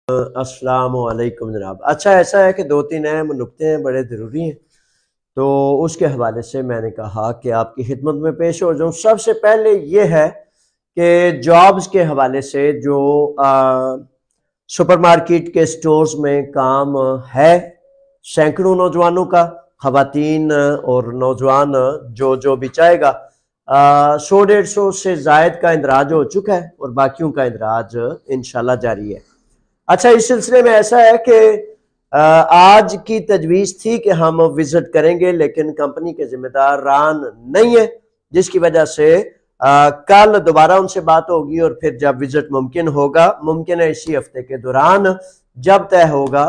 अस्सलाम वालेकुम जनाब। अच्छा, ऐसा है कि दो तीन अहम नुक्ते हैं, बड़े ज़रूरी हैं, तो उसके हवाले से मैंने कहा कि आपकी खिदमत में पेश हो जाऊँ। सबसे पहले ये है कि जॉब्स के हवाले से जो सुपरमार्केट के स्टोर्स में काम है सैकड़ों नौजवानों का, खवातीन और नौजवान जो जो भी चाहेगा, 100-150 से जायद का इंदराज हो चुका है और बाकियों का इंदराज इंशाल्लाह जारी है। अच्छा, इस सिलसिले में ऐसा है कि आज की तजवीज़ थी कि हम विजिट करेंगे, लेकिन कंपनी के जिम्मेदार रान नहीं है, जिसकी वजह से कल दोबारा उनसे बात होगी और फिर जब विजिट मुमकिन होगा, मुमकिन है इसी हफ्ते के दौरान, जब तय होगा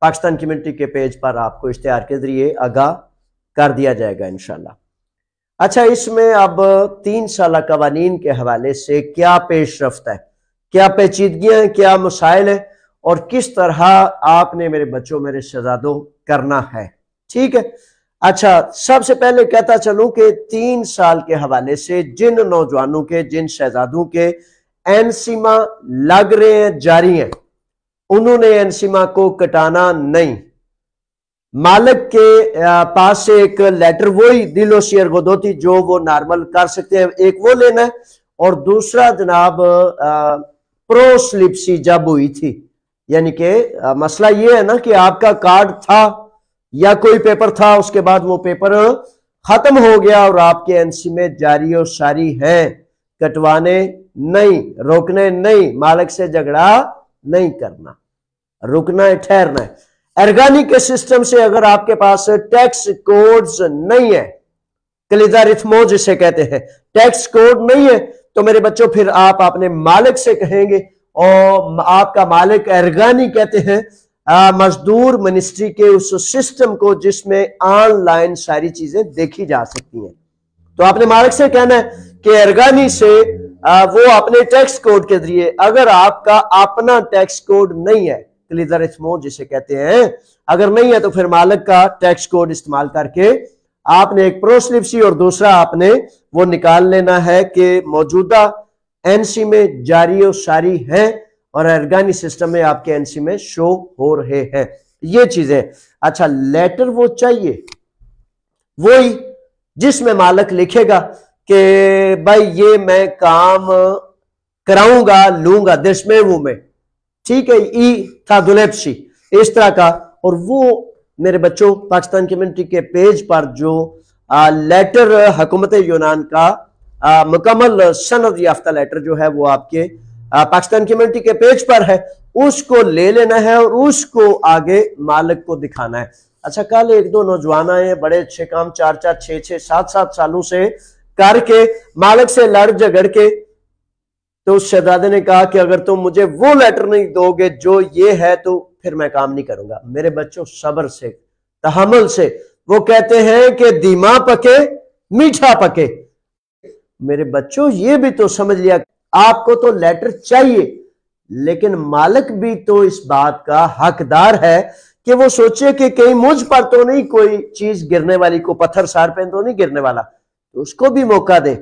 पाकिस्तान कम्युनिटी के पेज पर आपको इश्तिहार के जरिए आगाह कर दिया जाएगा इंशाल्लाह। अच्छा, इसमें अब 3 साल कवानीन के हवाले से क्या पेशरफ्त है, क्या पेचीदगियां हैं, क्या मसाइल है और किस तरह आपने मेरे बच्चों मेरे शहजादों करना है। ठीक है। अच्छा, सबसे पहले कहता चलूं कि 3 साल के हवाले से जिन नौजवानों के, जिन शहजादों के एनसीमा लग रहे हैं, जारी हैं, उन्होंने एनसीमा को कटाना नहीं। मालिक के पास से एक लेटर, वही दिलो शेयर गोदोती जो वो नॉर्मल कर सकते हैं, एक वो लेना है और दूसरा जनाब प्रो स्लिप्सी जब हुई थी, यानी कि मसला ये है ना कि आपका कार्ड था या कोई पेपर था, उसके बाद वो पेपर खत्म हो गया और आपके एनसी में जारी और सारी हैं, कटवाने नहीं, रोकने नहीं, मालिक से झगड़ा नहीं करना, रुकना है, ठहरना है। एर्गानी के सिस्टम से अगर आपके पास टैक्स कोड्स नहीं है, कलीदा रिथमो जिसे कहते हैं, टैक्स कोड नहीं है, तो मेरे बच्चों फिर आप अपने मालिक से कहेंगे और आपका मालिक एर्गानी कहते हैं मजदूर मिनिस्ट्री के उस सिस्टम को जिसमें ऑनलाइन सारी चीजें देखी जा सकती हैं। तो आपने मालिक से कहना है कि एर्गानी से वो अपने टैक्स कोड के जरिए, अगर आपका अपना टैक्स कोड नहीं है, कलीदा रिथमो जिसे कहते हैं, अगर नहीं है तो फिर मालिक का टैक्स कोड इस्तेमाल करके आपने एक प्रो स्लिप्सी और दूसरा आपने वो निकाल लेना है कि मौजूदा एनसी में जारी और सारी हैं और एर्गानी सिस्टम में आपके एनसी में शो हो रहे हैं, ये चीजें। अच्छा, लेटर वो चाहिए वही जिसमें मालिक लिखेगा कि भाई ये मैं काम कराऊंगा, लूंगा दिस में वो में, ठीक है, ई था दुलेप्सी, इस तरह का। और वो मेरे बच्चों पाकिस्तान कम्युनिटी के पेज पर जो लेटर हुकूमत यूनान का मुकम्मल सनद याफ्ता लेटर जो है वो आपके पाकिस्तान कम्युनिटी के पेज पर है, उसको ले लेना है और उसको आगे मालिक को दिखाना है। अच्छा, कल एक दो नौजवान आए, बड़े अच्छे काम 4-4, 6-6, 7-7 सालों से करके मालिक से लड़ झगड़ के, तो उस शहजादे ने कहा कि अगर तुम मुझे वो लेटर नहीं दोगे जो ये है तो फिर मैं काम नहीं करूंगा। मेरे बच्चों, सब्र से, तहम्मुल से, वो कहते हैं कि धीमा पके मीठा पके। मेरे बच्चों, ये भी तो समझ लिया, आपको तो लेटर चाहिए, लेकिन मालिक भी तो इस बात का हकदार है कि वो सोचे कि कहीं मुझ पर तो नहीं कोई चीज गिरने वाली, को पत्थर सार पे तो नहीं गिरने वाला, तो उसको भी मौका दे।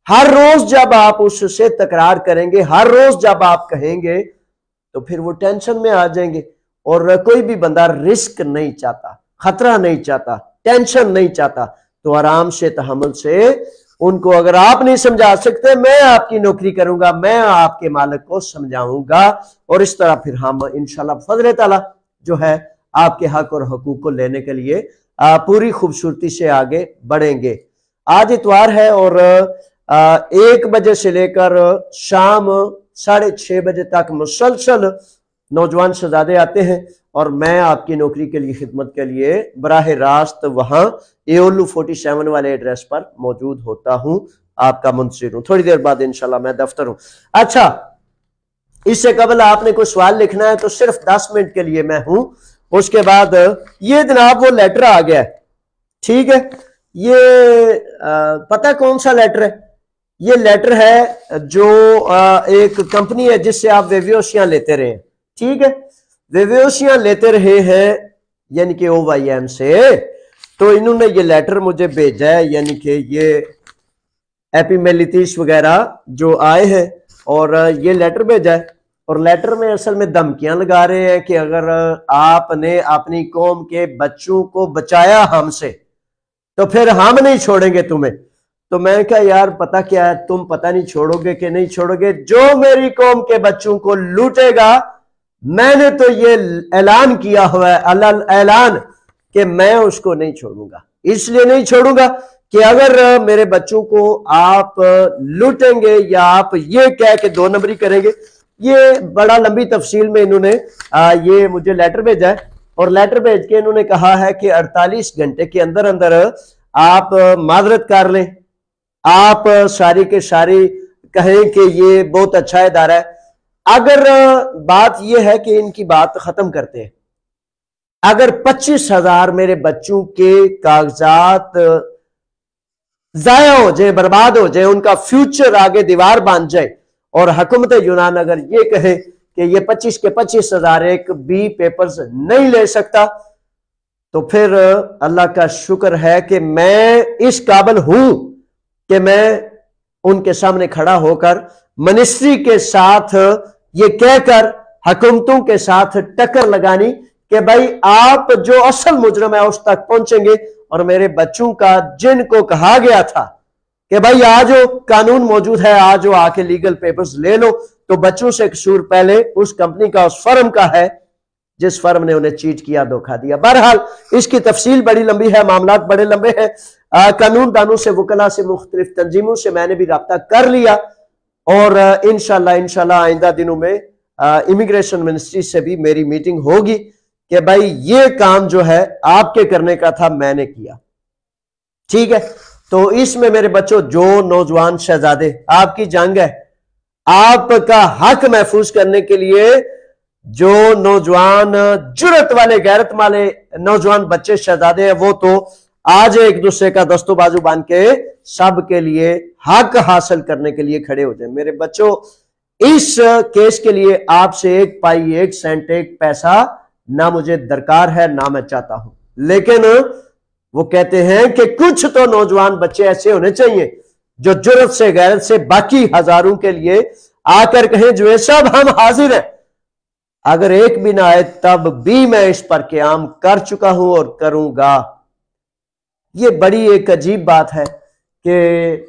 हर रोज जब आप उससे तकरार करेंगे, हर रोज जब आप कहेंगे, तो फिर वो टेंशन में आ जाएंगे। और कोई भी बंदा रिस्क नहीं चाहता, खतरा नहीं चाहता, टेंशन नहीं चाहता, तो आराम से, तहम्मुल से उनको, अगर आप नहीं समझा सकते, मैं आपकी नौकरी करूंगा, मैं आपके मालिक को समझाऊंगा और इस तरह फिर हम इंशाल्लाह फजल ताला जो है आपके हक और हकूक को लेने के लिए पूरी खूबसूरती से आगे बढ़ेंगे। आज इतवार है और 1 बजे से लेकर शाम 6:30 बजे तक मुसलसल नौजवान शहजादे आते हैं और मैं आपकी नौकरी के लिए, खिदमत के लिए बराह रास्त वहां एओलू 47 वाले एड्रेस पर मौजूद होता हूं, आपका मुंतजिर हूं। थोड़ी देर बाद इंशाल्लाह मैं दफ्तर हूं। अच्छा, इससे कबल आपने कोई सवाल लिखना है तो सिर्फ 10 मिनट के लिए मैं हूं। उसके बाद ये जनाब वो लेटर आ गया, ठीक है। ये पता कौन सा लेटर है? ये लेटर है जो एक कंपनी है जिससे आप वेवियोशियां लेते रहे, ठीक है, वेवियोशियां लेते रहे हैं, यानी कि OYM से। तो इन्होंने ये लेटर मुझे भेजा है, यानी कि ये एपिमेलिटिस वगैरह जो आए हैं और ये लेटर भेजा है और लेटर में असल में धमकियां लगा रहे हैं कि अगर आपने अपनी कौम के बच्चों को बचाया हमसे तो फिर हम नहीं छोड़ेंगे तुम्हें। तो मैं क्या यार, पता क्या है, तुम पता नहीं छोड़ोगे कि नहीं छोड़ोगे। जो मेरी कौम के बच्चों को लूटेगा, मैंने तो ये ऐलान किया हुआ है, ऐलान, कि मैं उसको नहीं छोड़ूंगा। इसलिए नहीं छोड़ूंगा कि अगर मेरे बच्चों को आप लूटेंगे या आप ये कह के दो नंबरी करेंगे। ये बड़ा लंबी तफसील में इन्होंने ये मुझे लेटर भेजा है, और लेटर भेज के इन्होंने कहा है कि 48 घंटे के अंदर अंदर आप माजरत कर लें, आप सारी के सारी कहें कि ये बहुत अच्छा इदारा है। अगर बात यह है कि इनकी बात खत्म करते हैं, अगर 25,000 मेरे बच्चों के कागजात जाया हो जाए, बर्बाद हो जाए, उनका फ्यूचर आगे दीवार बांध जाए, और हुकूमत यूनान अगर ये कहे कि ये 25 के 25,000 एक बी पेपर्स नहीं ले सकता, तो फिर अल्लाह का शुक्र है कि मैं इस काबिल हूं कि मैं उनके सामने खड़ा होकर मिनिस्ट्री के साथ ये कहकर हुकूमतों के साथ टक्कर लगानी कि भाई आप जो असल मुजरम है उस तक पहुंचेंगे, और मेरे बच्चों का जिनको कहा गया था कि भाई आज जो कानून मौजूद है, आज जो आके लीगल पेपर्स ले लो, तो बच्चों से कसूर पहले उस कंपनी का, उस फर्म का है जिस फर्म ने उन्हें चीट किया, धोखा दिया। बहरहाल इसकी तफसील बड़ी लंबी है, मामला बड़े लंबे हैं। कानून दानों से, वकला से, मुख्तलिफ तंजीमों से मैंने भी रब्ता कर लिया, और इंशाल्लाह आइंदा दिनों में इमिग्रेशन मिनिस्ट्री से भी मेरी मीटिंग होगी कि भाई ये काम जो है आपके करने का था, मैंने किया। ठीक है, तो इसमें मेरे बच्चों, जो नौजवान शहजादे, आपकी जंग है, आपका हक महफूज करने के लिए जो नौजवान जुर्रत वाले, गैरत वाले नौजवान बच्चे शहजादे हैं, वो तो आज एक दूसरे का दस्तों बाजू बांध के सब के लिए हक हासिल करने के लिए खड़े हो जाए। मेरे बच्चों, इस केस के लिए आपसे एक पाई, एक सेंट, एक पैसा ना मुझे दरकार है, ना मैं चाहता हूं, लेकिन वो कहते हैं कि कुछ तो नौजवान बच्चे ऐसे होने चाहिए जो जुर्रत से, गैरत से बाकी हजारों के लिए आकर कहें जो सब हम हाजिर हैं। अगर एक भी ना आए तब भी मैं इस पर क़याम कर चुका हूं और करूंगा। ये बड़ी एक अजीब बात है कि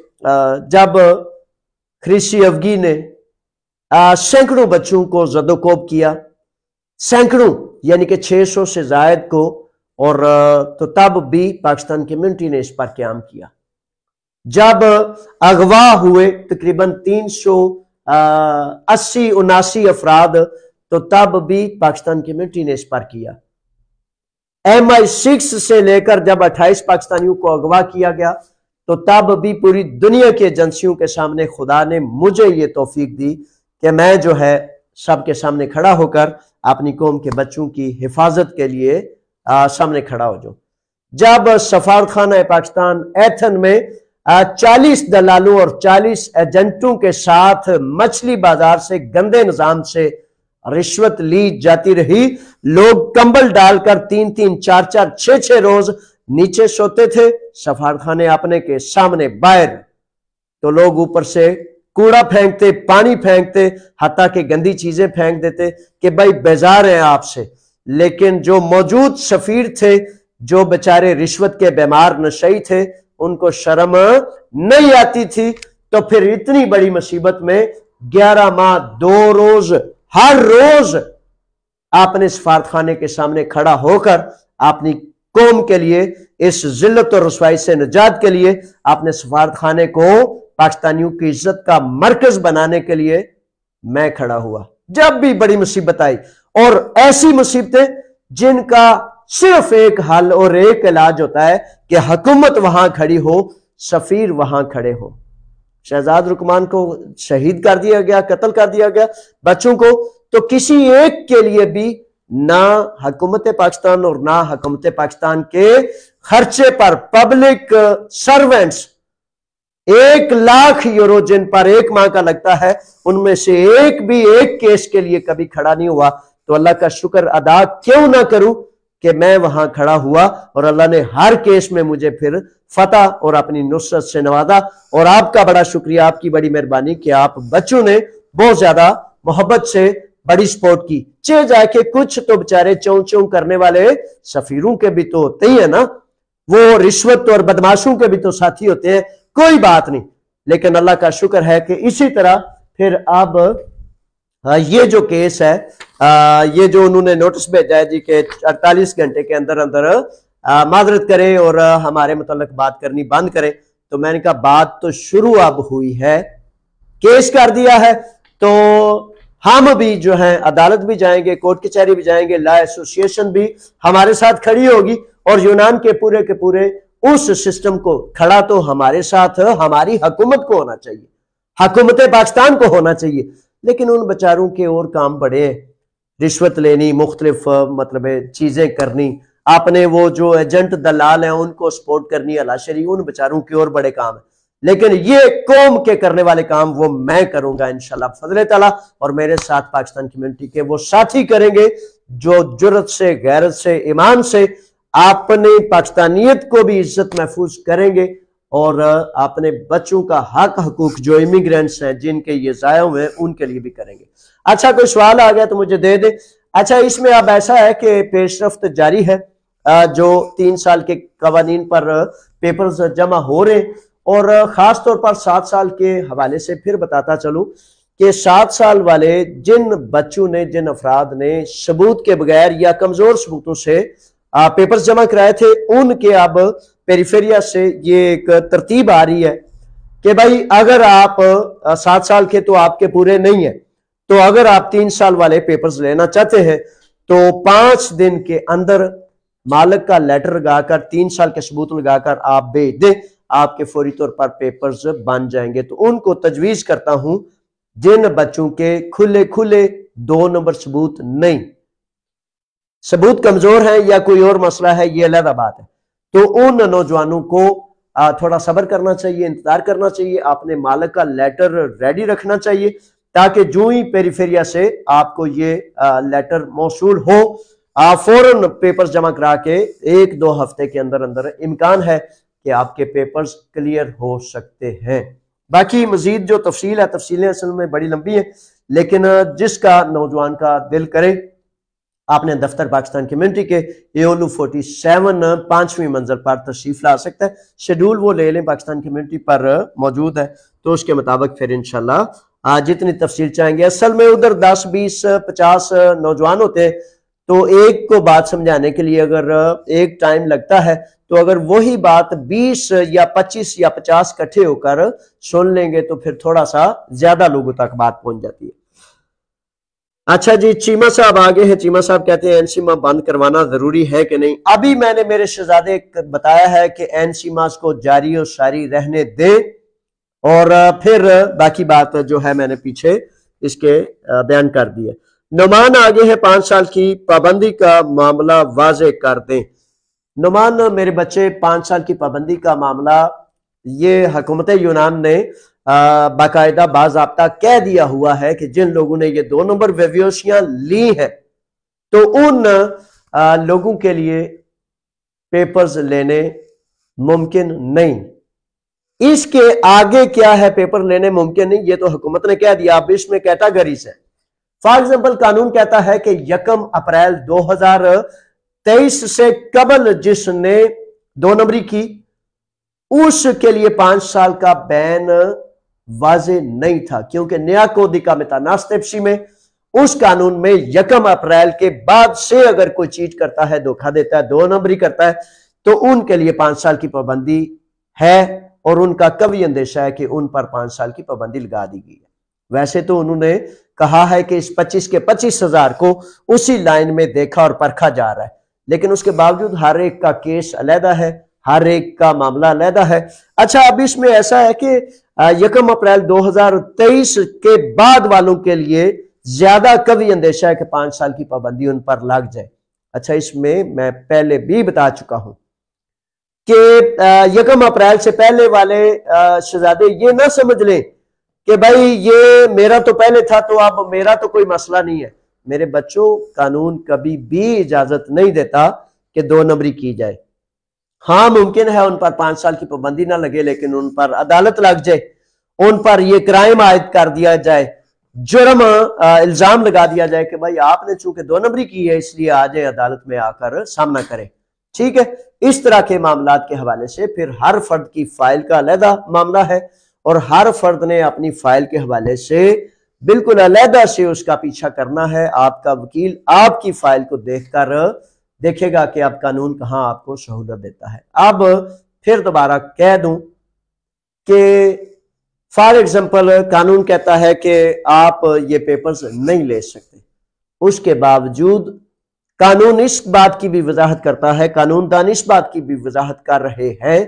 जब ख्रिशी अफगी ने सैकड़ों बच्चों को जदोकोब किया, सैकड़ों यानी कि 600 से जायद को, और तो तब भी पाकिस्तान कम्युनिटी ने इस पर क़याम किया। जब अगवा हुए तकरीबन 380-79 अफराद, तो तब भी पाकिस्तान कम्युनिटी ने इस पर किया। MI6 से लेकर जब 28 पाकिस्तानियों को अगवा किया गया, तो तब भी पूरी दुनिया की एजेंसियों के सामने खुदा ने मुझे ये तौफीक दी कि मैं जो है सबके सामने खड़ा होकर अपनी कौम के बच्चों की हिफाजत के लिए सामने खड़ा हो जाऊं। जब सफारतखाना पाकिस्तान एथन में 40 दलालों और 40 एजेंटों के साथ मछली बाजार से गंदे निजाम से रिश्वत ली जाती रही, लोग कंबल डालकर 3-3, 4-4, 6-6 रोज नीचे सोते थे सफारतखाने अपने के सामने बाहर। तो लोग ऊपर से कूड़ा फेंकते, पानी फेंकते, हत्ता के गंदी चीजें फेंक देते कि भाई बेजार हैं आपसे। लेकिन जो मौजूद सफीर थे, जो बेचारे रिश्वत के बीमार नशई थे, उनको शर्म नहीं आती थी। तो फिर इतनी बड़ी मुसीबत में 11 माह 2 रोज, हर रोज आपने सफारतखाने के सामने खड़ा होकर अपनी कौम के लिए, इस जिल्लत और रुसवाई से निजात के लिए, आपने सफारतखाने को पाकिस्तानियों की इज्जत का मरकज बनाने के लिए मैं खड़ा हुआ जब भी बड़ी मुसीबत आई। और ऐसी मुसीबतें जिनका सिर्फ एक हल और एक इलाज होता है कि हुकूमत वहां खड़ी हो, सफीर वहां खड़े हो। शहजाद रुकमान को शहीद कर दिया गया, कत्ल कर दिया गया, बच्चों को, तो किसी एक के लिए भी ना हुकूमत पाकिस्तान और ना हुकूमत पाकिस्तान के खर्चे पर पब्लिक सर्वेंट्स 1 लाख यूरो जिन पर एक माह का लगता है, उनमें से एक भी एक केस के लिए कभी खड़ा नहीं हुआ। तो अल्लाह का शुक्र अदा क्यों ना करूं कि मैं वहां खड़ा हुआ, और अल्लाह ने हर केस में मुझे फिर फतह और अपनी नुसरत से नवाजा। और आपका बड़ा शुक्रिया, आपकी बड़ी मेहरबानी कि आप बच्चों ने बहुत ज्यादा मोहब्बत से बड़ी सपोर्ट की। चे जाके कुछ तो बेचारे चौं चौं करने वाले सफीरों के भी तो होते ही है ना, वो रिश्वत और बदमाशों के भी तो साथी होते हैं, कोई बात नहीं। लेकिन अल्लाह का शुक्र है कि इसी तरह फिर अब ये जो केस है, ये जो उन्होंने नोटिस भेजा है जी के 48 घंटे के अंदर अंदर माजरत करें और हमारे मुतल्लक बात करनी बंद करें। तो मैंने कहा बात तो शुरू अब हुई है, केस कर दिया है, तो हम भी जो है अदालत भी जाएंगे, कोर्ट कचहरी भी जाएंगे, लॉ एसोसिएशन भी हमारे साथ खड़ी होगी और यूनान के पूरे उस सिस्टम को खड़ा तो हमारे साथ हमारी हुकूमत को होना चाहिए, हुकूमत पाकिस्तान को होना चाहिए। लेकिन उन बेचारों के और काम बड़े हैं, रिश्वत लेनी, मुख्तलिफ मतलब चीजें करनी, आपने वो जो एजेंट दलाल हैं उनको सपोर्ट करनी, अलाशरी, उन बेचारों के और बड़े काम है। लेकिन ये कौम के करने वाले काम वो मैं करूंगा इंशाल्लाह फजल ताला, और मेरे साथ पाकिस्तान कम्युनिटी के वो साथी करेंगे जो जुर्रत से, गैरत से, ईमान से अपने पाकिस्तानियत को भी इज्जत महफूज करेंगे और अपने बच्चों का हक हकूक जो इमिग्रेंट्स हैं जिनके ये जाया हुए हैं उनके लिए भी करेंगे। अच्छा, कोई सवाल आ गया तो मुझे दे दे। अच्छा, इसमें अब ऐसा है कि पेशरफ्त जारी है, जो 3 साल के कवानीन पर पेपर्स जमा हो रहे, और खास तौर पर 7 साल के हवाले से फिर बताता चलूं कि 7 साल वाले जिन बच्चों ने, जिन अफराद ने सबूत के बगैर या कमजोर सबूतों से पेपर्स जमा कराए थे, उनके अब पेरिफेरिया से ये एक तरतीब आ रही है कि भाई अगर आप 7 साल के तो आपके पूरे नहीं है, तो अगर आप 3 साल वाले पेपर्स लेना चाहते हैं तो 5 दिन के अंदर मालिक का लेटर लगाकर 3 साल के सबूत लगाकर आप भेज दें, आपके फौरी तौर पर पेपर्स बन जाएंगे। तो उनको तजवीज करता हूं जिन बच्चों के खुले खुले 2 नंबर सबूत नहीं, सबूत कमजोर है या कोई और मसला है, ये अलग बात है, तो उन नौजवानों को थोड़ा सब्र करना चाहिए, इंतजार करना चाहिए, अपने मालिक का लेटर रेडी रखना चाहिए ताकि जो ही पेरिफेरिया से आपको ये लेटर मौसूल हो, आप फौरन पेपर्स जमा करा के 1-2 हफ्ते के अंदर अंदर इम्कान है कि आपके पेपर्स क्लियर हो सकते हैं। बाकी मजीद जो तफसील है, तफसीलें असल में बड़ी लंबी है, लेकिन जिसका नौजवान का दिल करे आपने दफ्तर पाकिस्तान कम्युनिटी के एओलू 47 5वीं मंजिल पर तशरीफ ला सकता है। शेड्यूल वो ले लें, पाकिस्तान कम्युनिटी पर मौजूद है, तो उसके मुताबिक फिर इंशाल्लाह जितनी तफसील चाहेंगे। असल में उधर 10, 20, 50 नौजवान होते हैं, तो एक को बात समझाने के लिए अगर एक टाइम लगता है, तो अगर वही बात 20 या 25 या 50 इकट्ठे होकर सुन लेंगे तो फिर थोड़ा सा ज्यादा लोगों तक बात पहुंच जाती है। अच्छा जी, चीमा साहब आगे हैं। चीमा साहब कहते हैं एनसीमा बंद करवाना जरूरी है कि नहीं। अभी मैंने मेरे शहजादे बताया है कि एनसीमास को जारी और सारी रहने दें, और फिर बाकी बात जो है मैंने पीछे इसके बयान कर दिया। नुमान आगे है, 5 साल की पाबंदी का मामला वाजे कर दें। नुमान मेरे बच्चे, 5 साल की पाबंदी का मामला ये हुकूमत यूनान ने बाकायदा बाज़ाब्ता कह दिया हुआ है कि जिन लोगों ने ये 2 नंबर वेवियोसियां ली हैं तो उन लोगों के लिए पेपर्स लेने मुमकिन नहीं। इसके आगे क्या है पेपर लेने मुमकिन नहीं, ये तो हुकूमत ने कह दिया। अब इसमें कैटेगरीज है। फॉर एग्जाम्पल, कानून कहता है कि 1 अप्रैल 2023 से कबल जिसने 2 नंबरी की उसके लिए 5 साल का बैन वाजे नहीं था, क्योंकि नया कोदिका मेतानास्तेप्सी में उस कानून में 1 अप्रैल के बाद से अगर कोई चीज करता है, धोखा देता है, 2 नंबरी करता है, तो उनके लिए 5 साल की पाबंदी है और उनका कभी अंदेशा है कि उन पर 5 साल की पाबंदी लगा दी गई है। वैसे तो उन्होंने कहा है कि इस 25 के 25,000 को उसी लाइन में देखा और परखा जा रहा है, लेकिन उसके बावजूद हर एक का केस अलहदा है, हर एक का मामला अलहदा है। अच्छा, अब इसमें ऐसा है कि 1 अप्रैल 2023 के बाद वालों के लिए ज्यादा कभी अंदेशा है कि 5 साल की पाबंदी उन पर लग जाए। अच्छा, इसमें मैं पहले भी बता चुका हूं कि 1 अप्रैल से पहले वाले शहजादे ये ना समझ लें कि भाई ये मेरा तो पहले था तो अब मेरा तो कोई मसला नहीं है। मेरे बच्चों, कानून कभी भी इजाजत नहीं देता कि 2 नंबरी की जाए। हाँ, मुमकिन है उन पर 5 साल की पाबंदी ना लगे, लेकिन उन पर अदालत लग जाए, उन पर यह क्राइम आयद कर दिया जाए जुर्म इल्जाम लगा दिया जाए कि भाई आपने चूंकि 2 नंबरी की है इसलिए आ जाए अदालत में आकर सामना करें। ठीक है, इस तरह के मामलात के हवाले से फिर हर फर्द की फाइल का अलहदा मामला है और हर फर्द ने अपनी फाइल के हवाले से बिल्कुल अलहदा से उसका पीछा करना है। आपका वकील आपकी फाइल को देखकर देखेगा कि अब कानून कहां आपको सहूलत देता है। अब फिर दोबारा कह दूं कि फॉर एग्जाम्पल कानून कहता है कि आप ये पेपर्स नहीं ले सकते, उसके बावजूद कानून इस बात की भी वजाहत करता है, कानूनदान इस बात की भी वजाहत कर रहे हैं,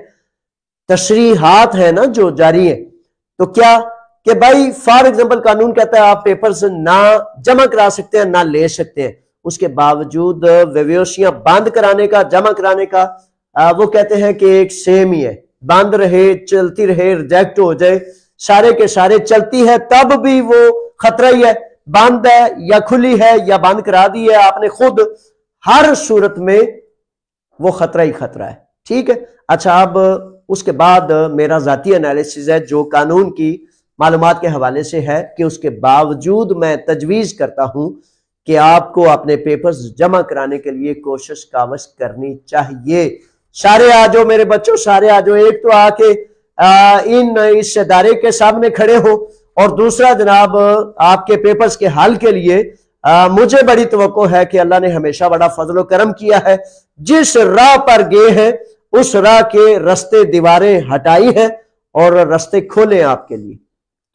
तशरीहात है ना जो जारी है, तो क्या कि भाई फॉर एग्जाम्पल कानून कहता है आप पेपर्स ना जमा करा सकते हैं ना ले सकते हैं, उसके बावजूद वेव्योसियां बंद कराने का जमा कराने का वो कहते हैं कि एक सेम ही है, बंद रहे चलती रहे रिजेक्ट हो जाए सारे के सारे चलती है तब भी वो खतरा ही है, बंद है या खुली है या बंद करा दी है आपने खुद, हर सूरत में वो खतरा ही खतरा है। ठीक है, अच्छा अब उसके बाद मेरा जाती एनालिसिस है जो कानून की मालूमात के हवाले से है कि उसके बावजूद मैं तजवीज करता हूं कि आपको अपने पेपर्स जमा कराने के लिए कोशिश कावश करनी चाहिए। सारे आ जाओ मेरे बच्चों, सारे आ जाओ, एक तो आके इस इदारे के सामने खड़े हो और दूसरा जनाब आपके पेपर्स के हल के लिए मुझे बड़ी तवक्को है कि अल्लाह ने हमेशा बड़ा फजल करम किया है, जिस राह पर गए हैं उस राह के रास्ते दीवारें हटाई है और रास्ते खोले आपके लिए,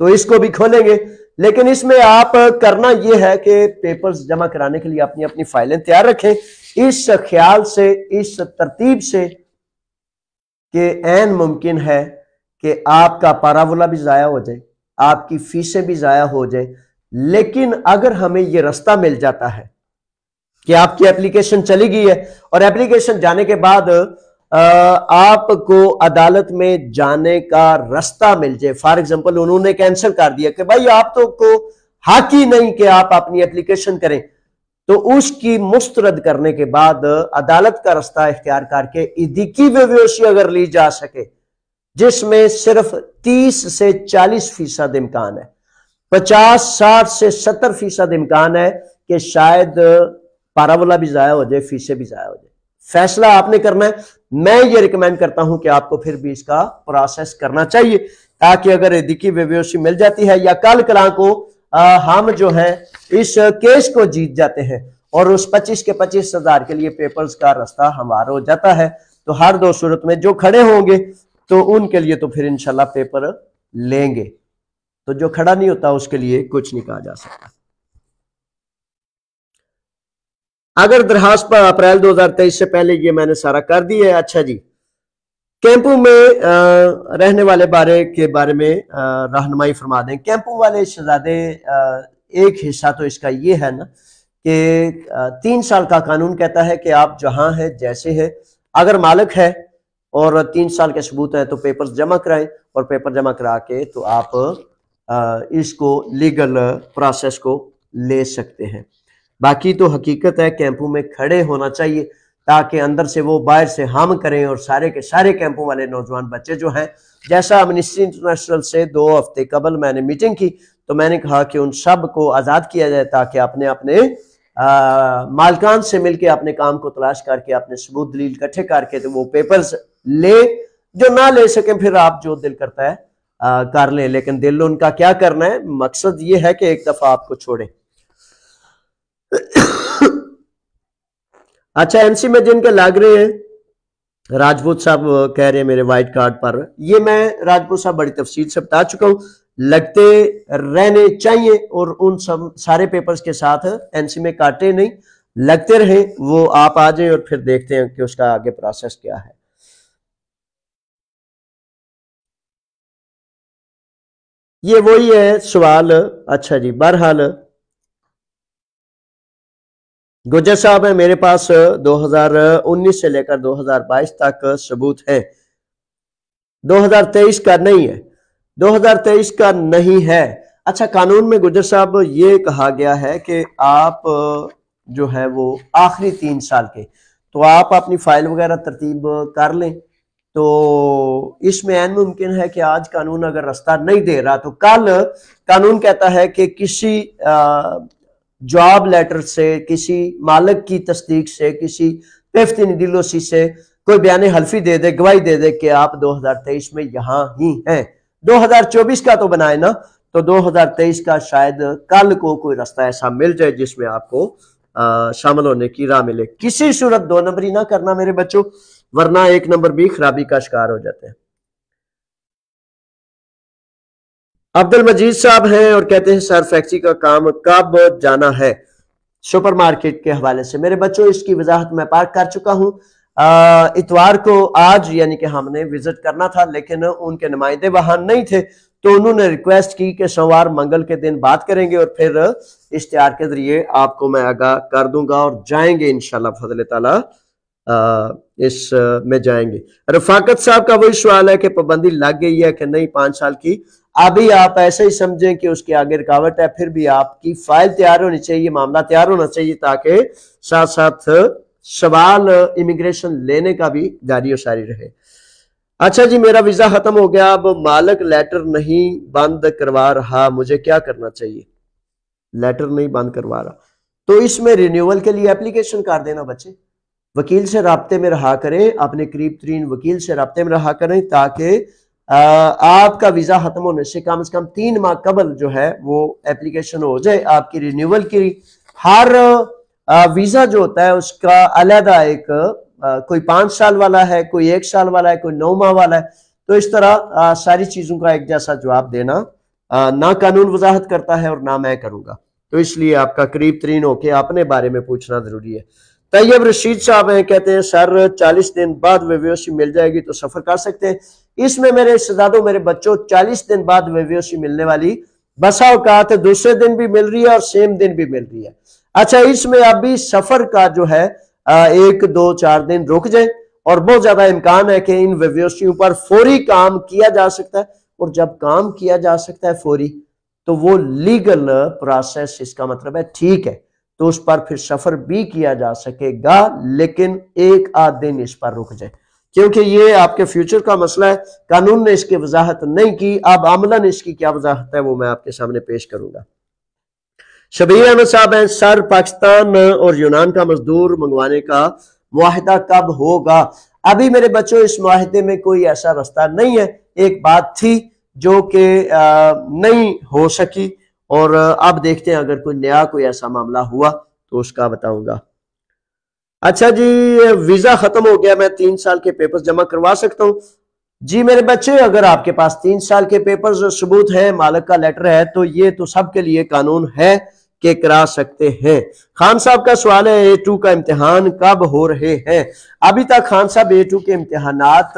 तो इसको भी खोलेंगे। लेकिन इसमें आप करना यह है कि पेपर्स जमा कराने के लिए अपनी अपनी फाइलें तैयार रखें, इस ख्याल से, इस तरतीब से कि ऐन मुमकिन है कि आपका पारावुला भी जाया हो जाए, आपकी फीसें भी जाया हो जाए, लेकिन अगर हमें यह रास्ता मिल जाता है कि आपकी एप्लीकेशन चली गई है और एप्लीकेशन जाने के बाद आपको अदालत में जाने का रास्ता मिल जाए, फॉर एग्जांपल उन्होंने कैंसिल कर दिया कि भाई आप तो को हक ही नहीं कि आप अपनी एप्लीकेशन करें, तो उसकी मुस्तरद करने के बाद अदालत का रास्ता इख्तियार करके इदिकी वेव्योसी अगर ली जा सके जिसमें सिर्फ 30 से 40% इम्कान है, 50, 60 से 70% इम्कान है कि शायद पारावला भी जाया हो जाए, फीसें भी जाया हो जाए, फैसला आपने करना है। मैं ये रिकमेंड करता हूं कि आपको फिर भी इसका प्रोसेस करना चाहिए ताकि अगर इदिकी वेव्योसी मिल जाती है या कल कला को हम जो है इस केस को जीत जाते हैं और उस 25 के 25,000 के लिए पेपर्स का रास्ता हमारा हो जाता है, तो हर दो सूरत में जो खड़े होंगे तो उनके लिए तो फिर इंशाल्लाह पेपर लेंगे, तो जो खड़ा नहीं होता उसके लिए कुछ नहीं कहा जा सकता। अगर दरखास्त पर अप्रैल 2023 से पहले ये मैंने सारा कर दी है। अच्छा जी, कैंपों में रहने वाले के बारे में रहनुमाई फरमा दें। कैंपों वाले शहजादे, एक हिस्सा तो इसका ये है ना कि 3 साल का कानून कहता है कि आप जहां है जैसे है, अगर मालिक है और 3 साल के सबूत हैं तो पेपर्स जमा कराएं और पेपर जमा करा के तो आप इसको लीगल प्रोसेस को ले सकते हैं। बाकी तो हकीकत है कैंपों में खड़े होना चाहिए ताकि अंदर से वो बाहर से हम करें और सारे के सारे कैंपों वाले नौजवान बच्चे जो हैं, जैसा एमनेस्टी इंटरनेशनल से 2 हफ्ते कबल मैंने मीटिंग की तो मैंने कहा कि उन सब को आज़ाद किया जाए ताकि अपने अपने मालकान से मिलकर अपने काम को तलाश करके अपने सबूत दलील इकट्ठे करके तो वो पेपर्स ले, जो ना ले सकें फिर आप जो दिल करता है कर लें, लेकिन दिल उनका क्या करना है, मकसद ये है कि एक दफा आपको छोड़े। अच्छा, एमसी में जिनके लग रहे हैं, राजपूत साहब कह रहे हैं मेरे वाइट कार्ड पर, ये मैं राजपूत साहब बड़ी तफसील से बता चुका हूं, लगते रहने चाहिए और उन सब सारे पेपर्स के साथ एनसी में काटे नहीं, लगते रहे, वो आप आ जाए और फिर देखते हैं कि उसका आगे प्रोसेस क्या है। ये वही है सवाल। अच्छा जी, बहरहाल गुजर साहब है, मेरे पास 2019 से लेकर 2022 तक सबूत है, 2023 का नहीं है, 2023 का नहीं है। अच्छा, कानून में गुजर साहब ये कहा गया है कि आप जो है वो आखिरी 3 साल के, तो आप अपनी फाइल वगैरह तरतीब कर लें तो इसमें ऐन मुमकिन है कि आज कानून अगर रास्ता नहीं दे रहा तो कल कानून कहता है कि किसी जॉब लेटर से, किसी मालिक की तस्दीक से, किसी पेफ्तिन दिलोसी से कोई बयान हल्फी दे दे, गवाही दे दे कि आप 2023 में यहां ही हैं। 2024 का तो बनाए ना, तो 2023 का शायद कल को कोई रास्ता ऐसा मिल जाए जिसमें आपको शामिल होने की राह मिले। किसी सूरत 2 नंबरी ना करना मेरे बच्चों, वरना 1 नंबर भी खराबी का शिकार हो जाते हैं। अब्दुल मजीद साहब हैं और कहते हैं सर फैक्ट्री का काम कब जाना है? सुपरमार्केट के हवाले से मेरे बच्चों इसकी वजाहत मैं पार्क कर चुका हूं। इतवार को आज यानी कि हमने विजिट करना था, लेकिन उनके नुमाइंदे वहां नहीं थे, तो उन्होंने रिक्वेस्ट की कि सोमवार मंगल के दिन बात करेंगे और फिर इश्तिहार के जरिए आपको मैं आगाह कर दूंगा और जाएंगे इंशाल्लाह फजल ताला इस में जाएंगे। रफाकत साहब का वही सवाल है कि पाबंदी लग गई है कि नहीं 5 साल की। अभी आप ऐसे ही समझें कि उसके आगे रुकावट है, फिर भी आपकी फाइल तैयार होनी चाहिए, मामला तैयार होना चाहिए, ताकि साथ साथ सवाल इमिग्रेशन लेने का भी जारी सारी रहे। अच्छा जी, मेरा वीजा खत्म हो गया, अब मालिक लेटर नहीं बंद करवा रहा, मुझे क्या करना चाहिए? लेटर नहीं बंद करवा रहा तो इसमें रिन्यूअल के लिए एप्लीकेशन कर देना बच्चे, वकील से राब्ते में रहा करें, अपने करीब तरीन वकील से राब्ते में रहा करें, ताकि आपका वीजा खत्म होने से कम 3 माह कबल जो है वो एप्लीकेशन हो जाए आपकी रिन्यूअल की। हर वीजा जो होता है उसका अलग एक कोई 5 साल वाला है, कोई 1 साल वाला है, कोई 9 माह वाला है, तो इस तरह सारी चीजों का एक जैसा जवाब देना ना कानून वजाहत करता है और ना मैं करूंगा, तो इसलिए आपका करीब तरीन होके अपने बारे में पूछना जरूरी है। तैयब रशीद साहब हैं, कहते हैं सर 40 दिन बाद वेवीओसी मिल जाएगी तो सफर कर सकते हैं। इसमें मेरे शहजादों, मेरे बच्चों, 40 दिन बाद वेवीओसी मिलने वाली बसा औकात दूसरे दिन भी मिल रही है और सेम दिन भी मिल रही है। अच्छा, इसमें अभी सफर का जो है 1, 2, 4 दिन रुक जाए और बहुत ज्यादा इम्कान है कि इन वेवीओसियों पर फौरी काम किया जा सकता है, और जब काम किया जा सकता है फौरी तो वो लीगल प्रोसेस, इसका मतलब है ठीक है, तो उस पर फिर सफर भी किया जा सकेगा, लेकिन 1 आध दिन इस पर रुक जाए, क्योंकि ये आपके फ्यूचर का मसला है। कानून ने इसकी वजाहत नहीं की, अब अमलन इसकी क्या वजाहत है वो मैं आपके सामने पेश करूंगा। शबीर अहमद साहब हैं, सर पाकिस्तान और यूनान का मजदूर मंगवाने का मुआहिदा कब होगा? अभी मेरे बच्चों इस मुआहिदे में कोई ऐसा रास्ता नहीं है। एक बात थी जो कि नहीं हो सकी, और अब देखते हैं अगर कोई नया कोई ऐसा मामला हुआ तो उसका बताऊंगा। अच्छा जी, वीजा खत्म हो गया, मैं 3 साल के पेपर्स जमा करवा सकता हूं? जी मेरे बच्चे, अगर आपके पास 3 साल के पेपर्स सबूत है, मालिक का लेटर है, तो ये तो सबके लिए कानून है कि करा सकते हैं। खान साहब का सवाल है A2 का इम्तिहान कब हो रहे हैं? अभी तक खान साहब A2 के इम्तिहानात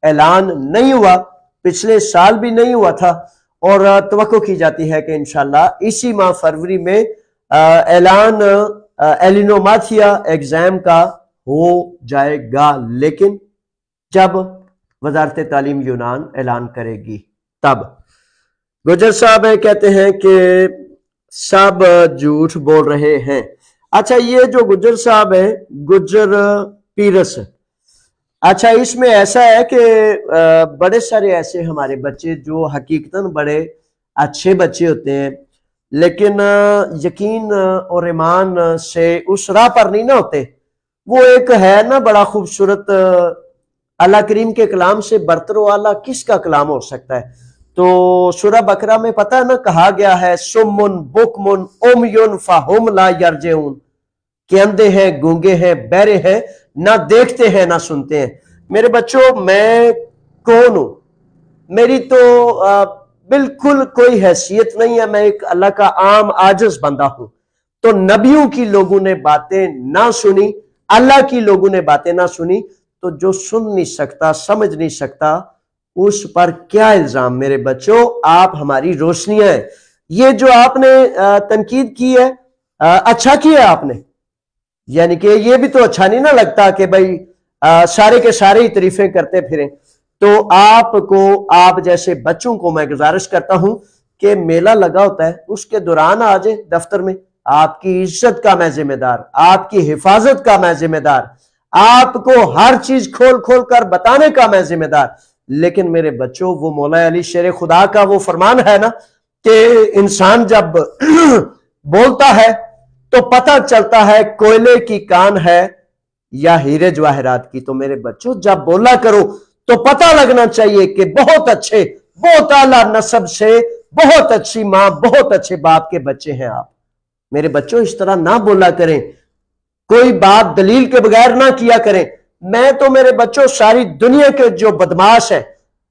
ऐलान नहीं हुआ, पिछले साल भी नहीं हुआ था, और तवक्को की जाती है कि इंशाल्लाह इसी माह फरवरी में ऐलान एलिनोमाथिया एग्जाम का हो जाएगा, लेकिन जब वजारत तालीम यूनान ऐलान करेगी तब। गुजर साहब है, कहते हैं कि सब झूठ बोल रहे हैं। अच्छा, ये जो गुजर साहब है, गुजर पीरस, अच्छा इसमें ऐसा है कि बड़े सारे ऐसे हमारे बच्चे जो हकीकतन बड़े अच्छे बच्चे होते हैं, लेकिन यकीन और ईमान से उस राह पर नहीं ना होते। वो एक है ना बड़ा खूबसूरत, अल्लाह करीम के कलाम से बरतर वाला किसका कलाम हो सकता है? तो सूरह बकरा में पता है ना, कहा गया है सुम्मुन बुकमुन उमयुन फहुम ला यरजिऊन, कि अंधे हैं, गूंगे हैं, बहरे हैं, ना देखते हैं ना सुनते हैं। मेरे बच्चों, मैं कौन हूं? मेरी तो बिल्कुल कोई हैसियत नहीं है, मैं एक अल्लाह का आम आजिज बंदा हूं। तो नबियों की लोगों ने बातें ना सुनी, अल्लाह की लोगों ने बातें ना सुनी, तो जो सुन नहीं सकता, समझ नहीं सकता, उस पर क्या इल्जाम? मेरे बच्चों, आप हमारी रोशनियां हैं। ये जो आपने तनकीद की है, अच्छा किया आपने, यानी कि ये भी तो अच्छा नहीं ना लगता कि भाई सारे के सारे ही तारीफें करते फिरें। तो आपको, आप जैसे बच्चों को मैं गुजारिश करता हूं कि मेला लगा होता है, उसके दौरान आ जाए दफ्तर में। आपकी इज्जत का मैं जिम्मेदार, आपकी हिफाजत का मैं जिम्मेदार, आपको हर चीज खोल खोल कर बताने का मैं जिम्मेदार। लेकिन मेरे बच्चों, वो मौला अली शेर खुदा का वो फरमान है ना कि इंसान जब बोलता है तो पता चलता है कोयले की कान है या हीरे जवाहरात की। तो मेरे बच्चों, जब बोला करो तो पता लगना चाहिए कि बहुत अच्छे, बहुत आला नस्ब से, बहुत अच्छी मां, बहुत अच्छे बाप के बच्चे हैं आप। मेरे बच्चों, इस तरह ना बोला करें, कोई बात दलील के बगैर ना किया करें। मैं तो मेरे बच्चों सारी दुनिया के जो बदमाश हैं,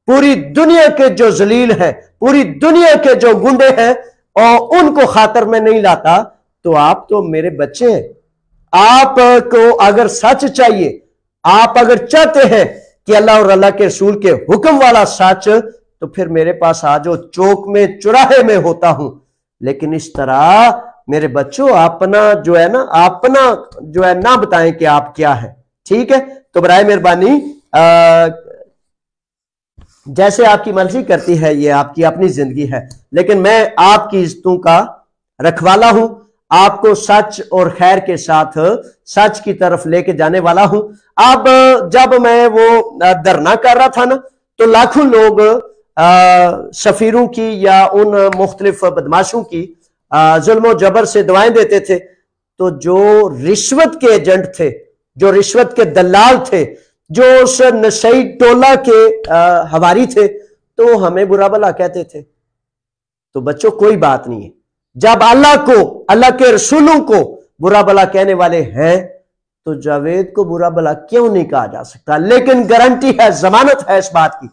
पूरी दुनिया के जो जलील हैं, पूरी दुनिया के जो गुंडे हैं, और उनको खातर में नहीं लाता। तो आप तो मेरे बच्चे हैं। आपको अगर सच चाहिए, आप अगर चाहते हैं कि अल्लाह और अल्लाह के रसूल के हुक्म वाला सच, तो फिर मेरे पास आ जाओ, चौक में चौराहे में होता हूं। लेकिन इस तरह मेरे बच्चों अपना जो है ना, अपना जो है ना बताएं कि आप क्या है। ठीक है, तो बराए मेहरबानी जैसे आपकी मर्जी करती है, ये आपकी अपनी जिंदगी है, लेकिन मैं आपकी इज्जतों का रखवाला हूं, आपको सच और खैर के साथ सच की तरफ लेके जाने वाला हूं। अब जब मैं वो धरना कर रहा था ना, तो लाखों लोग सफीरों की या उन मुख्तलिफ बदमाशों की जुल्म जबर से दवाएं देते थे। तो जो रिश्वत के एजेंट थे, जो रिश्वत के दलाल थे, जो उस नशई टोला के हवारी थे, तो हमें बुरा भला कहते थे। तो बच्चों, कोई बात नहीं है, जब अल्लाह को, अल्लाह के रसूलों को बुरा भला कहने वाले हैं, तो जावेद को बुरा भला क्यों नहीं कहा जा सकता। लेकिन गारंटी है, जमानत है इस बात की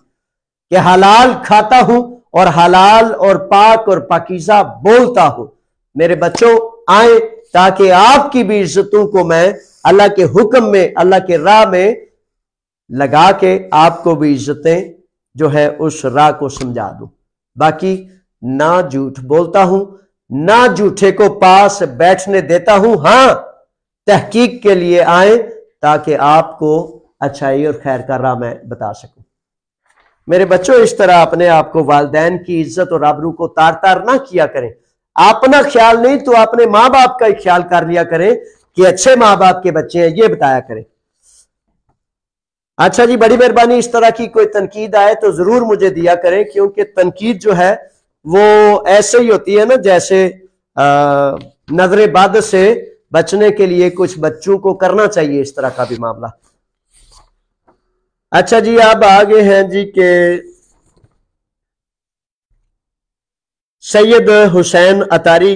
कि हलाल खाता हूं और हलाल और पाक और पाकीज़ा बोलता हूं। मेरे बच्चों, आए ताकि आपकी भी इज्जतों को मैं अल्लाह के हुक्म में, अल्लाह के राह में लगा के आपको भी इज्जतें जो है उस राह को समझा दूं। बाकी ना झूठ बोलता हूं, ना झूठे को पास बैठने देता हूं। हां, तहकीक के लिए आए ताकि आपको अच्छाई और खैर का राह मैं बता सकूं। मेरे बच्चों, इस तरह अपने आप को वालिदैन की इज्जत और आबरू को तार तार ना किया करें। अपना ख्याल नहीं तो अपने माँ बाप का ही ख्याल कर लिया करें कि अच्छे माँ बाप के बच्चे हैं, ये बताया करें। अच्छा जी, बड़ी मेहरबानी। इस तरह की कोई तनकीद आए तो जरूर मुझे दिया करें, क्योंकि तनकीद जो है वो ऐसे ही होती है ना, जैसे नजरे बद से बचने के लिए कुछ बच्चों को करना चाहिए, इस तरह का भी मामला। अच्छा जी, अब आगे हैं जी के सैयद हुसैन अतारी,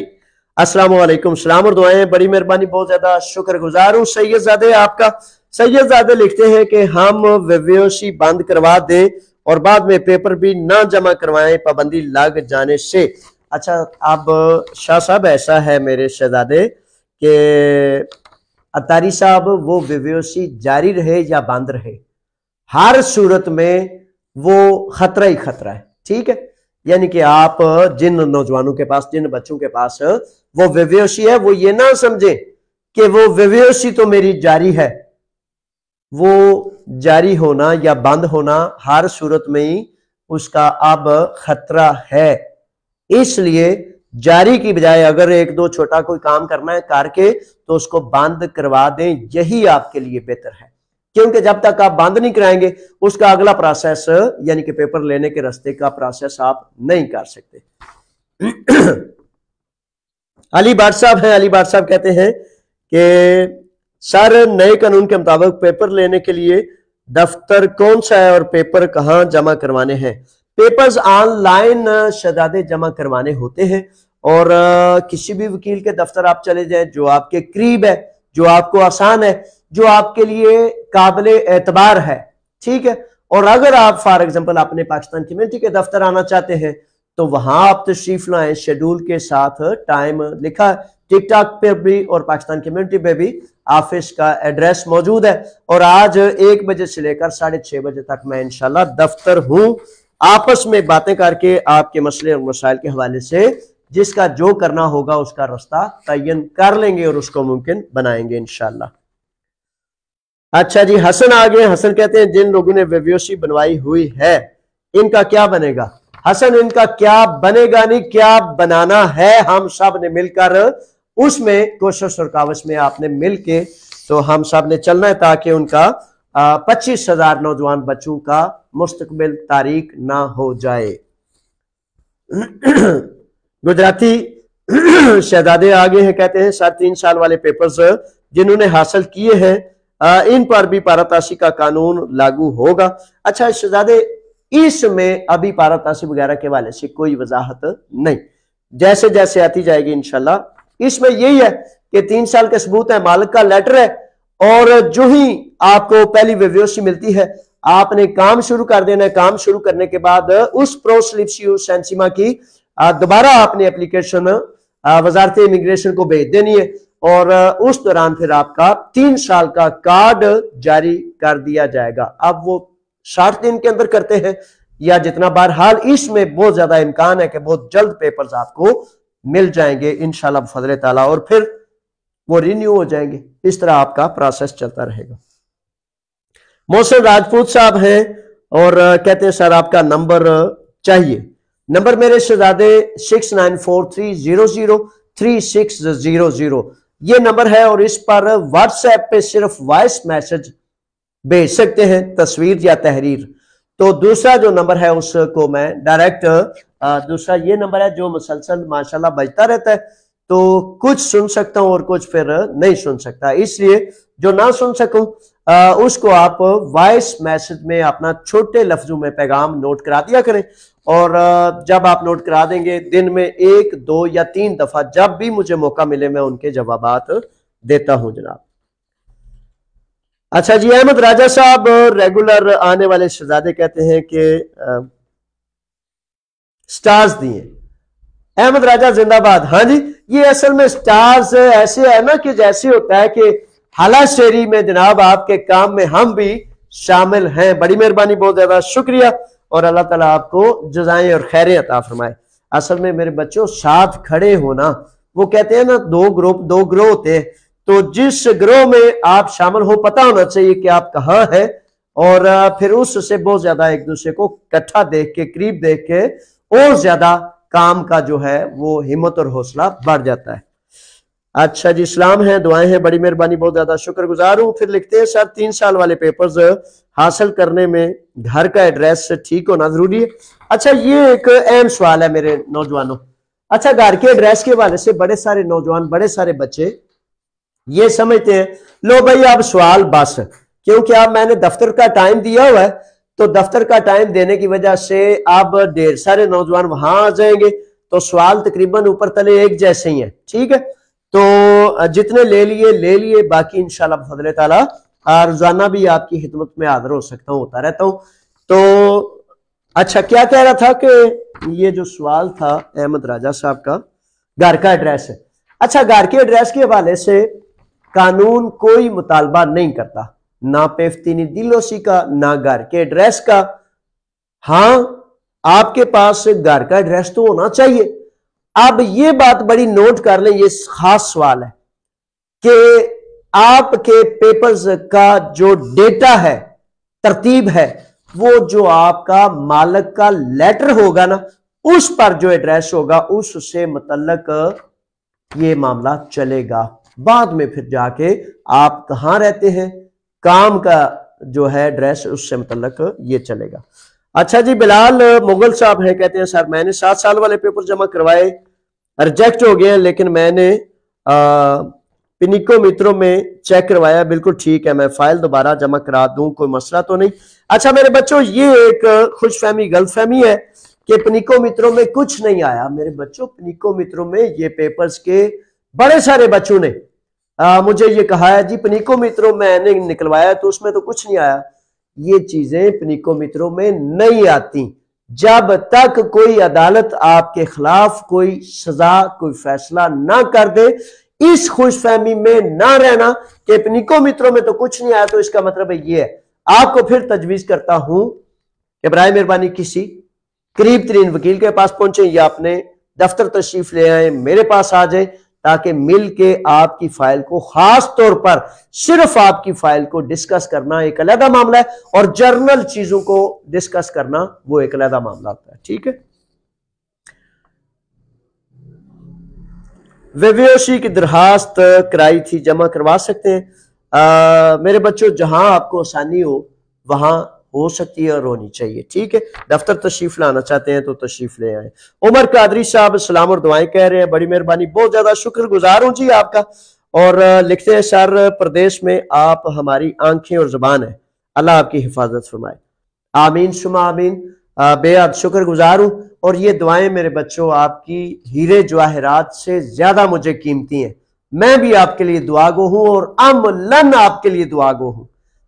अस्सलाम वालेकुम, सलाम और दुआएं। बड़ी मेहरबानी, बहुत ज्यादा शुक्रगुजार हूं सैयदजादे आपका। सैयदजादे लिखते हैं कि हम वेव्योसी बंद करवा दें और बाद में पेपर भी ना जमा करवाएं पाबंदी लग जाने से। अच्छा, अब शाह साहब ऐसा है मेरे शहजादे कि अतारी साहब, वो वेव्योसी जारी रहे या बंद रहे, हर सूरत में वो खतरा ही खतरा है। ठीक है, यानी कि आप जिन नौजवानों के पास, जिन बच्चों के पास वो वेव्योसी है, वो ये ना समझे कि वो वेव्योसी तो मेरी जारी है। वो जारी होना या बंद होना हर सूरत में ही उसका अब खतरा है। इसलिए जारी की बजाय अगर एक दो छोटा कोई काम करना है करके, तो उसको बंद करवा दें, यही आपके लिए बेहतर है। क्योंकि जब तक आप बंद नहीं कराएंगे, उसका अगला प्रोसेस यानी कि पेपर लेने के रास्ते का प्रोसेस आप नहीं कर सकते। अली भाट साहब हैं, अली भाट साहब कहते हैं कि सर, नए कानून के मुताबिक पेपर लेने के लिए दफ्तर कौन सा है और पेपर कहाँ जमा करवाने हैं? पेपर्स ऑनलाइन शहजादे जमा करवाने होते हैं, और किसी भी वकील के दफ्तर आप चले जाएं जो आपके करीब है, जो आपको आसान है, जो आपके लिए काबिले एतबार है। ठीक है, और अगर आप फॉर एग्जांपल अपने पाकिस्तान कम्युनिटी के दफ्तर आना चाहते हैं, तो वहां आप तशरीफ लाएं, शेड्यूल के साथ टाइम लिखा, टिकटॉक पे भी और पाकिस्तान कम्युनिटी पे भी ऑफिस का एड्रेस मौजूद है। और आज 1 बजे से लेकर 6:30 बजे तक मैं इंशाल्लाह दफ्तर हूं, आपस में बातें करके आपके मसले और मसाइल के हवाले से जिसका जो करना होगा उसका रास्ता तयन कर लेंगे और उसको मुमकिन बनाएंगे इंशाल्लाह। अच्छा जी, हसन आ गए। हसन कहते हैं जिन लोगों ने वेव्योसी बनवाई हुई है इनका क्या बनेगा? हसन, इनका क्या बनेगा नहीं, क्या बनाना है हम सब ने मिलकर, उसमें कोशिश और कावश में आपने मिलके तो हम सब ने चलना है ताकि उनका 25,000 नौजवान बच्चों का मुस्तकबिल तारीक ना हो जाए। गुजराती शहजादे आगे हैं, कहते हैं 3 साल वाले पेपर्स जिन्होंने हासिल किए हैं इन पर भी पाराताशी का कानून लागू होगा। अच्छा शहजादे, इसमें अभी पाराताशी वगैरह के हवाले से कोई वजाहत नहीं, जैसे जैसे आती जाएगी इंशाल्लाह। इसमें यही है कि 3 साल के सबूत है, मालिक का लेटर है, और जो ही आपको पहली वेव्योसी मिलती है आपने काम शुरू कर देना है। काम शुरू करने के बाद उस प्रोस्लिप्सियो सेंसिमा की दोबारा आपने एप्लीकेशन वजारत इमिग्रेशन को भेज देनी है, और उस दौरान फिर आपका 3 साल का कार्ड जारी कर दिया जाएगा। अब वो 60 दिन के अंदर करते हैं या जितना, बहरहाल इसमें बहुत ज्यादा इम्कान है कि बहुत जल्द पेपर्स आपको मिल जाएंगे इंशाल्लाह फजल ताला, और फिर वो रिन्यू हो जाएंगे। इस तरह आपका प्रोसेस चलता रहेगा। मोहसिन राजपूत साहब हैं और कहते हैं सर आपका नंबर चाहिए। नंबर मेरे शहजादे 6943003600 ये नंबर है, और इस पर व्हाट्सएप पे सिर्फ वॉइस मैसेज भेज सकते हैं, तस्वीर या तहरीर। तो दूसरा जो नंबर है उसको मैं डायरेक्ट, दूसरा ये नंबर है जो मुसलसल माशाल्लाह बजता रहता है, तो कुछ सुन सकता हूं और कुछ फिर नहीं सुन सकता, इसलिए जो ना सुन सकूं उसको आप वॉइस मैसेज में अपना छोटे लफ्जों में पैगाम नोट करा दिया करें, और जब आप नोट करा देंगे दिन में 1, 2 या 3 दफा जब भी मुझे मौका मिले मैं उनके जवाबात देता हूं जनाब। अच्छा जी, अहमद राजा साहब रेगुलर आने वाले शहजादे कहते हैं कि स्टार्स दिए। अहमद राजा जिंदाबाद। हाँ जी, ये असल में स्टार्स ऐसे है ना कि जैसे होता है कि हाला शेरी में जनाब आपके काम में हम भी शामिल हैं। बड़ी मेहरबानी, बहुत ज्यादा शुक्रिया, और अल्लाह ताला आपको जज़ाएं और खैरें अता फरमाए। असल में मेरे बच्चों साथ खड़े होना, वो कहते हैं ना 2 ग्रोह होते हैं, तो जिस ग्रोह में आप शामिल हो पता होना चाहिए कि आप कहाँ हैं, और फिर उससे बहुत ज्यादा एक दूसरे को इकट्ठा देख के, करीब देख के और ज्यादा काम का जो है वो हिम्मत और हौसला बढ़ जाता है। अच्छा जी, इस्लाम है, दुआएं हैं, बड़ी मेहरबानी, बहुत ज्यादा शुक्रगुजार हूं। फिर लिखते हैं सर 3 साल वाले पेपर्स हासिल करने में घर का एड्रेस ठीक होना जरूरी है। अच्छा, ये एक अहम सवाल है मेरे नौजवानों। अच्छा, घर के एड्रेस के हवाले से बड़े सारे नौजवान, बड़े सारे बच्चे ये समझते हैं लो भाई अब सवाल बस, क्योंकि अब मैंने दफ्तर का टाइम दिया हुआ है, तो दफ्तर का टाइम देने की वजह से अब ढेर सारे नौजवान वहां आ जाएंगे, तो सवाल तकरीबन ऊपर तले एक जैसे ही है। ठीक है, तो जितने ले लिए, बाकी इंशाल्लाह फजल ताला रोजाना भी आपकी खिदमत में हाजिर हो सकता हूँ, होता रहता हूँ। तो अच्छा, क्या कह रहा था कि ये जो सवाल था अहमद राजा साहब का, घर का एड्रेस है। अच्छा, घर के एड्रेस के हवाले से कानून कोई मुतालबा नहीं करता, ना पेफ्तीनी दिलोसी का, ना घर के एड्रेस का। हाँ, आपके पास घर का एड्रेस तो होना चाहिए। अब ये बात बड़ी नोट कर लें, ये खास सवाल है कि आपके पेपर्स का जो डेटा है, तरतीब है, वो जो आपका मालिक का लेटर होगा ना, उस पर जो एड्रेस होगा उससे मुतल्लक ये मामला चलेगा। बाद में फिर जाके आप कहां रहते हैं, काम का जो है एड्रेस, उससे मुतल्लक ये चलेगा। अच्छा जी, बिलाल मुगल साहब है, कहते हैं सर मैंने 7 साल वाले पेपर जमा करवाए, रिजेक्ट हो गए, लेकिन मैंने पिनिको मित्रों में चेक करवाया, बिल्कुल ठीक है, मैं फाइल दोबारा जमा करा दूं, कोई मसला तो नहीं। अच्छा मेरे बच्चों, ये एक खुशफहमी गलतफहमी है कि पिनिको मित्रों में कुछ नहीं आया। मेरे बच्चों, पिनिको मित्रों में ये पेपर्स के बड़े सारे बच्चों ने मुझे ये कहा है जी पिनिको मित्रों मैंने निकलवाया तो उसमें तो कुछ नहीं आया। ये चीजें पिनिको मित्रों में नहीं आती जब तक कोई अदालत आपके खिलाफ कोई सजा, कोई फैसला ना कर दे। इस खुशफहमी में ना रहना कि पिनिको मित्रों में तो कुछ नहीं आया, तो इसका मतलब ये है। आपको फिर तजवीज करता हूं कि बराए मेहरबानी किसी करीब तरीन वकील के पास पहुंचे या अपने दफ्तर तशरीफ ले आए, मेरे पास आ जाए, ताकि मिल के आपकी फाइल को, खास तौर पर सिर्फ आपकी फाइल को डिस्कस करना एक अलग मामला है, और जर्नल चीजों को डिस्कस करना वो एक अलग मामला होता है। ठीक है, वेवियोशी की दरखास्त कराई थी, जमा करवा सकते हैं। मेरे बच्चों, जहां आपको आसानी हो वहां हो सकती है और होनी चाहिए। ठीक है, दफ्तर तशरीफ लाना चाहते हैं तो तशरीफ ले आए। उमर कादरी साहब सलाम और दुआएं कह रहे हैं, बड़ी मेहरबानी, बहुत ज्यादा शुक्रगुजार हूं जी आपका। और लिखते हैं, सर प्रदेश में आप हमारी आंखें और जुबान है, अल्लाह आपकी हिफाजत फरमाए। आमीन सुमा आमीन। बेहद शुक्रगुजार हूं। और ये दुआएं मेरे बच्चों आपकी हीरे जवाहरात से ज्यादा मुझे कीमती हैं। मैं भी आपके लिए दुआगो हूं और अमलन आपके लिए दुआगो हूं।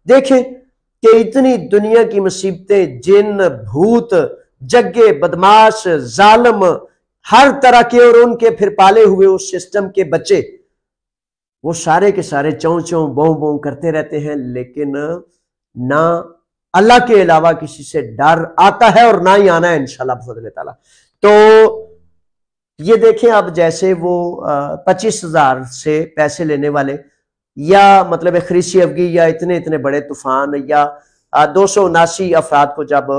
देखें कि इतनी दुनिया की मुसीबतें, जिन, भूत, जग्गे, बदमाश, जालिम, हर तरह के और उनके फिर पाले हुए उस सिस्टम के बच्चे, वो सारे के सारे चौं चौं बों बों करते रहते हैं, लेकिन ना अल्लाह के अलावा किसी से डर आता है और ना ही आना है इंशाल्लाह बफज़ल ताला। तो ये देखें, अब जैसे वो 25,000 से पैसे लेने वाले, या मतलब खरीसी अफगी, या इतने इतने बड़े तूफान, या 279 अफराद को जब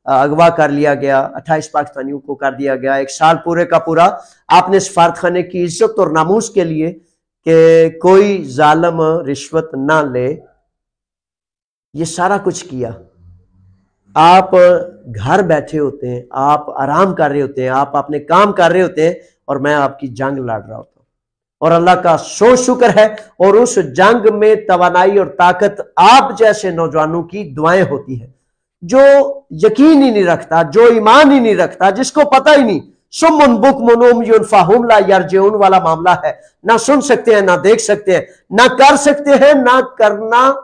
अगवा कर लिया गया, 28 पाकिस्तानियों को कर दिया गया, एक साल पूरे का पूरा आपने सफारत खाने की इज्जत और नामूस के लिए कि कोई जालिम रिश्वत ना ले, ये सारा कुछ किया। आप घर बैठे होते हैं, आप आराम कर रहे होते हैं, आप अपने काम कर रहे होते हैं, और मैं आपकी जंग लड़ रहा होता हूं। और अल्लाह का सो शुक्र है, और उस जंग में तवानाई और ताकत आप जैसे नौजवानों की दुआएं होती है। जो यकीन ही नहीं रखता, जो ईमान ही नहीं रखता, जिसको पता ही नहीं, सुम्मुन बुकमुन युनफाहुम ला यरजिऊन वाला मामला है। ना सुन सकते हैं, ना देख सकते हैं, ना कर सकते हैं, ना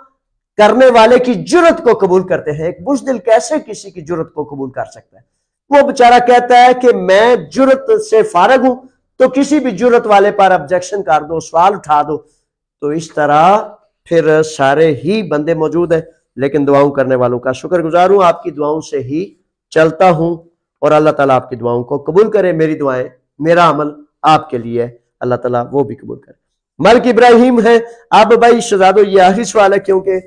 करने वाले की जुर्रत को कबूल करते हैं। एक बुज़दिल कैसे किसी की जुर्रत को कबूल कर सकता है? वो बेचारा कहता है कि मैं जुर्रत से फारग हूं, तो किसी भी जुर्रत वाले पर ऑब्जेक्शन कर दो, सवाल उठा दो। तो इस तरह फिर सारे ही बंदे मौजूद हैं, लेकिन दुआओं करने वालों का शुक्रगुजार हूं। आपकी दुआओं से ही चलता हूं, और अल्लाह ताला आपकी दुआओं को कबूल करे। मेरी दुआएं, मेरा अमल आपके लिए, अल्लाह ताला वो भी कबूल करे। मलिक इब्राहिम है। अब भाई शहजादो, ये आखिरी सवाल है, क्योंकि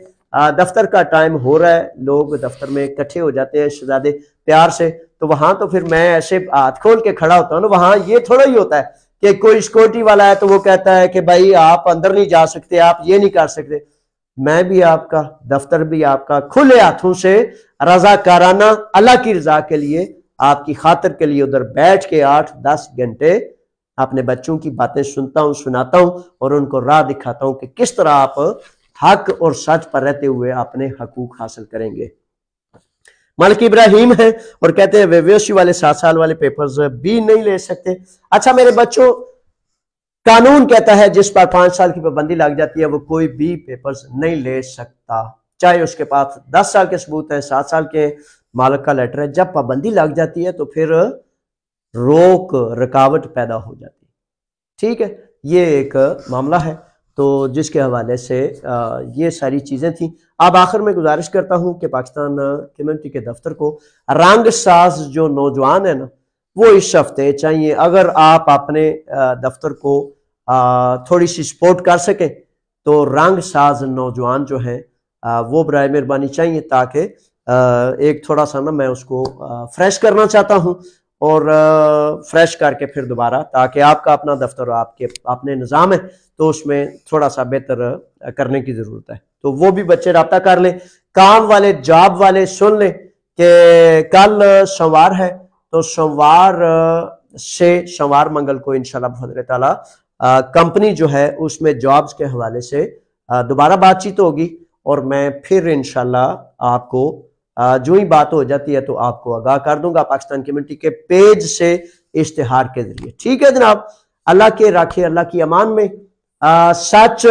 दफ्तर का टाइम हो रहा है, लोग दफ्तर में इकट्ठे हो जाते हैं शहजादे प्यार से, तो वहां तो फिर मैं ऐसे हाथ खोल के खड़ा होता हूँ ना, वहां ये थोड़ा ही होता है कि कोई सिक्योरिटी वाला है तो वो कहता है कि भाई आप अंदर नहीं जा सकते, आप ये नहीं कर सकते। मैं भी आपका, दफ्तर भी आपका, खुले हाथों से रजाकाराना अल्लाह की रजा के लिए, आपकी खातिर के लिए उधर बैठ के 8-10 घंटे अपने बच्चों की बातें सुनता हूं, सुनाता हूं, और उनको राह दिखाता हूं कि किस तरह आप हक और सच पर रहते हुए अपने हकूक हासिल करेंगे। मलिक इब्राहिम है और कहते हैं वेवेशी वाले 7 साल वाले पेपर्स भी नहीं ले सकते। अच्छा मेरे बच्चों, कानून कहता है जिस पर 5 साल की पाबंदी लग जाती है वो कोई भी पेपर्स नहीं ले सकता, चाहे उसके पास 10 साल के सबूत है, 7 साल के मालिक का लेटर है। जब पाबंदी लग जाती है तो फिर रोक रुकावट पैदा हो जाती है। ठीक है, ये एक मामला है, तो जिसके हवाले से ये सारी चीजें थी। अब आखिर में गुजारिश करता हूं कि पाकिस्तान कम्युनिटी के दफ्तर को रंग साज जो नौजवान है ना, वो इस हफ्ते चाहिए। अगर आप अपने दफ्तर को थोड़ी सी सपोर्ट कर सकें तो रंग साज नौजवान जो हैं वो बराए मेहरबानी चाहिए, ताकि एक थोड़ा सा ना मैं उसको फ्रेश करना चाहता हूं, और फ्रेश करके फिर दोबारा, ताकि आपका अपना दफ्तर, आपके अपने निज़ाम है तो उसमें थोड़ा सा बेहतर करने की जरूरत है। तो वो भी बच्चे राब्ता कर लें। काम वाले, जॉब वाले सुन लें कि कल सोमवार है, तो सोमवार से सोमवार मंगल को इंशाल्लाह बफज़ल ताला कंपनी जो है उसमें जॉब्स के हवाले से दोबारा बातचीत होगी, और मैं फिर इंशाल्लाह आपको जो ही बात हो जाती है तो आपको आगाह कर दूंगा पाकिस्तान कम्युनिटी के पेज से, इश्तिहार के जरिए। ठीक है जनाब, अल्लाह के राखे, अल्लाह की अमान में। सच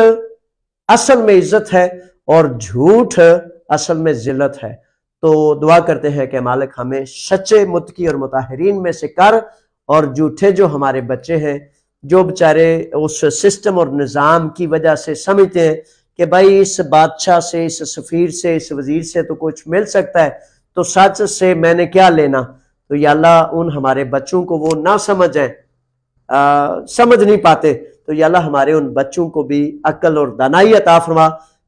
असल में इज्जत है और झूठ असल में जिल्लत है। तो दुआ करते हैं कि मालिक हमें सच्चे मुत्तकी और मुताहिरीन में से कर, और झूठे जो हमारे बच्चे हैं, जो बेचारे उस सिस्टम और निज़ाम की वजह से समझते हैं कि भाई इस बादशाह से, इस सफीर से, इस वजीर से तो कुछ मिल सकता है, तो सच से मैंने क्या लेना। तो या अल्लाह उन हमारे बच्चों को वो ना समझ है, समझ नहीं पाते, तो या अल्लाह हमारे उन बच्चों को भी अक्ल और दानाई अता फरमा,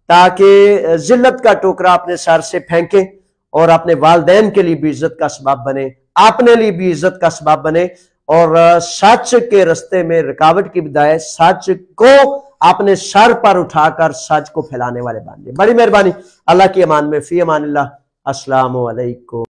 ताकि जिल्लत का टोकरा अपने सर से फेंके और अपने वालदैन के लिए भी इज्जत का सबब बने, अपने लिए भी इज्जत का सबब बने, और सच के रास्ते में रुकावट की बजाय सच को अपने सर पर उठाकर सच को फैलाने वाले बन जाए। बड़ी मेहरबानी, अल्लाह की अमान में, फी अमानिल्लाह। अस्सलामु अलैकुम।